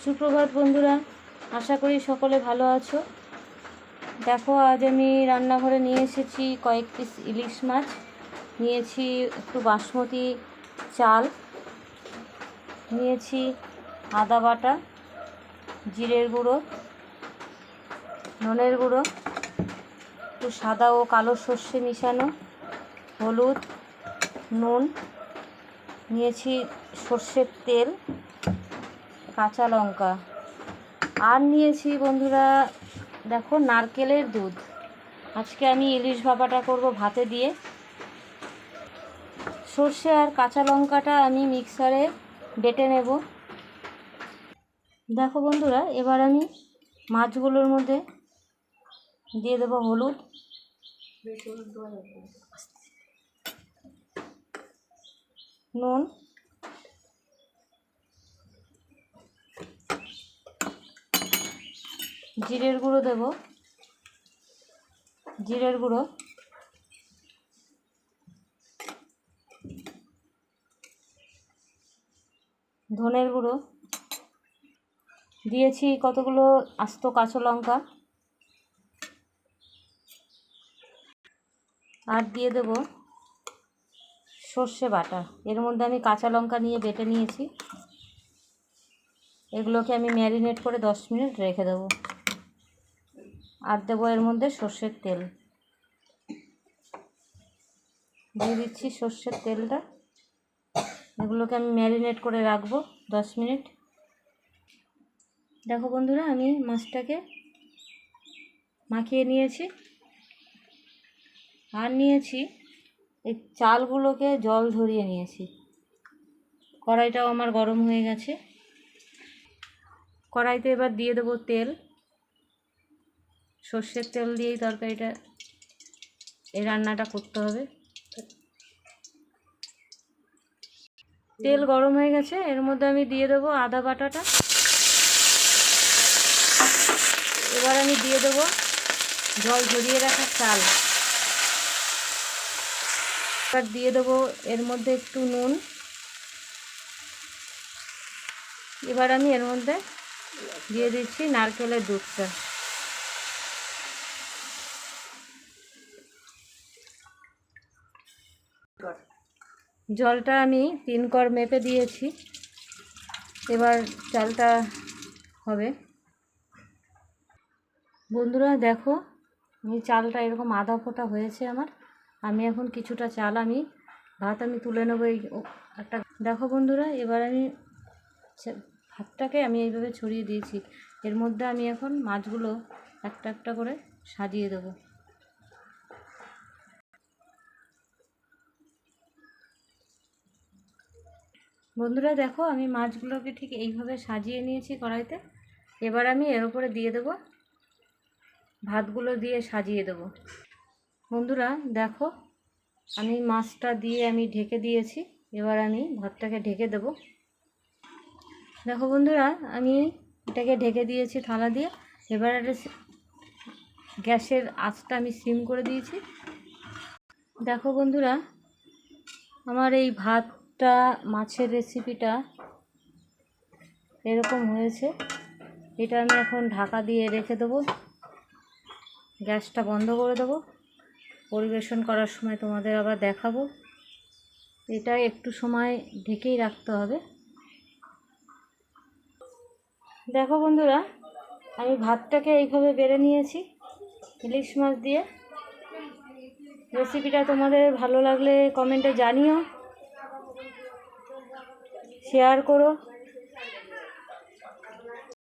সুপ্রভাত বন্ধুরা, আশা করি সকলে ভালো আছো। দেখো, আজ আমি রান্নাঘরে নিয়ে এসেছি কয়েক পিস ইলিশ মাছ, নিয়েছি একটু বাসমতি চাল, নিয়েছি আদা বাটা, জিরের গুঁড়ো, ধনের গুঁড়ো, একটু সাদা ও কালো সর্ষে মিশানো, হলুদ, নুন, নিয়েছি সর্ষের তেল, কাঁচা লঙ্কা, আর নিয়েছি বন্ধুরা দেখো নারকেলের দুধ। আজকে আমি ইলিশ ভাপাটা করব ভাতে দিয়ে। সর্ষে আর কাঁচা লঙ্কাটা আমি মিক্সারে বেটে নেব। দেখো বন্ধুরা, এবার আমি মাছগুলোর মধ্যে দিয়ে দেবো হলুদ, নুন, জিরের গুঁড়ো দেব, জিরের গুঁড়ো, ধনের গুঁড়ো, দিয়েছি কতগুলো আস্ত কাঁচা লঙ্কা, আর দিয়ে দেব সর্ষে বাটা। এর মধ্যে আমি কাঁচা লঙ্কা নিয়ে বেটে নিয়েছি, এগুলোকে আমি ম্যারিনেট করে 10 মিনিট রেখে দেবো। আর দেবো এর মধ্যে সর্ষের তেল, দিয়ে দিচ্ছি সর্ষের তেলটা। এগুলোকে আমি ম্যারিনেট করে রাখবো 10 মিনিট। দেখো বন্ধুরা, আমি মাছটাকে মাখিয়ে নিয়েছি, আর নিয়েছি এই চালগুলোকে জল ঝরিয়ে নিয়েছি। কড়াইটাও আমার গরম হয়ে গেছে। কড়াইতে এবার দিয়ে দেবো তেল। সর্ষের তেল দিয়েই তরকারিটা, এই রান্নাটা করতে হবে। তেল গরম হয়ে গেছে, এর মধ্যে আমি দিয়ে দেবো আদা বাটাটা। এবার আমি দিয়ে দেবো জল ঝরিয়ে রাখা চাল। এবার দিয়ে দেবো এর মধ্যে একটু নুন। এবার আমি এর মধ্যে দিয়ে দিচ্ছি নারকেলের দুধটা। জলটা আমি 3 কড় মেপে দিয়েছি। এবার চালটা হবে। বন্ধুরা দেখো, আমি চালটা এরকম আধা ফোটা হয়েছে আমার। আমি এখন কিছুটা চাল ভাত তুলে নেবো এই একটা। দেখো বন্ধুরা, এবার আমি ভাতটাকে এইভাবে ছড়িয়ে দিয়েছি। এর মধ্যে আমি এখন মাছগুলো একটা একটা করে সাজিয়ে দেবো। বন্ধুরা দেখো, আমি মাছগুলোকে ঠিক এইভাবে সাজিয়ে নিয়েছি কড়াইতে। এবার আমি এর উপরে দিয়ে দেবো, ভাতগুলো দিয়ে সাজিয়ে দেবো। বন্ধুরা দেখো, আমি মাছটা দিয়ে ঢেকে দিয়েছি। এবার আমি ভাতটাকে ঢেকে দেব। দেখো বন্ধুরা, আমি এটাকে ঢেকে দিয়েছি থালা দিয়ে। এবার একটা গ্যাসের আঁচটা আমি সিম করে দিয়েছি। দেখো বন্ধুরা, আমার এই ভাতটা মাছের রেসিপিটা এরকম হয়েছে। এটা আমি এখন ঢাকা দিয়ে রেখে দেবো, গ্যাসটা বন্ধ করে দেবো। পরিবেশন করার সময় তোমাদের আবার দেখাবো। এটা একটু সময় ঢেকেই রাখতে হবে। দেখো বন্ধুরা, আমি ভাতটাকে এইভাবে বেড়ে নিয়েছি ইলিশ মাছ দিয়ে। রেসিপিটা তোমাদের ভালো লাগলে কমেন্টে জানিও, শেয়ার করো।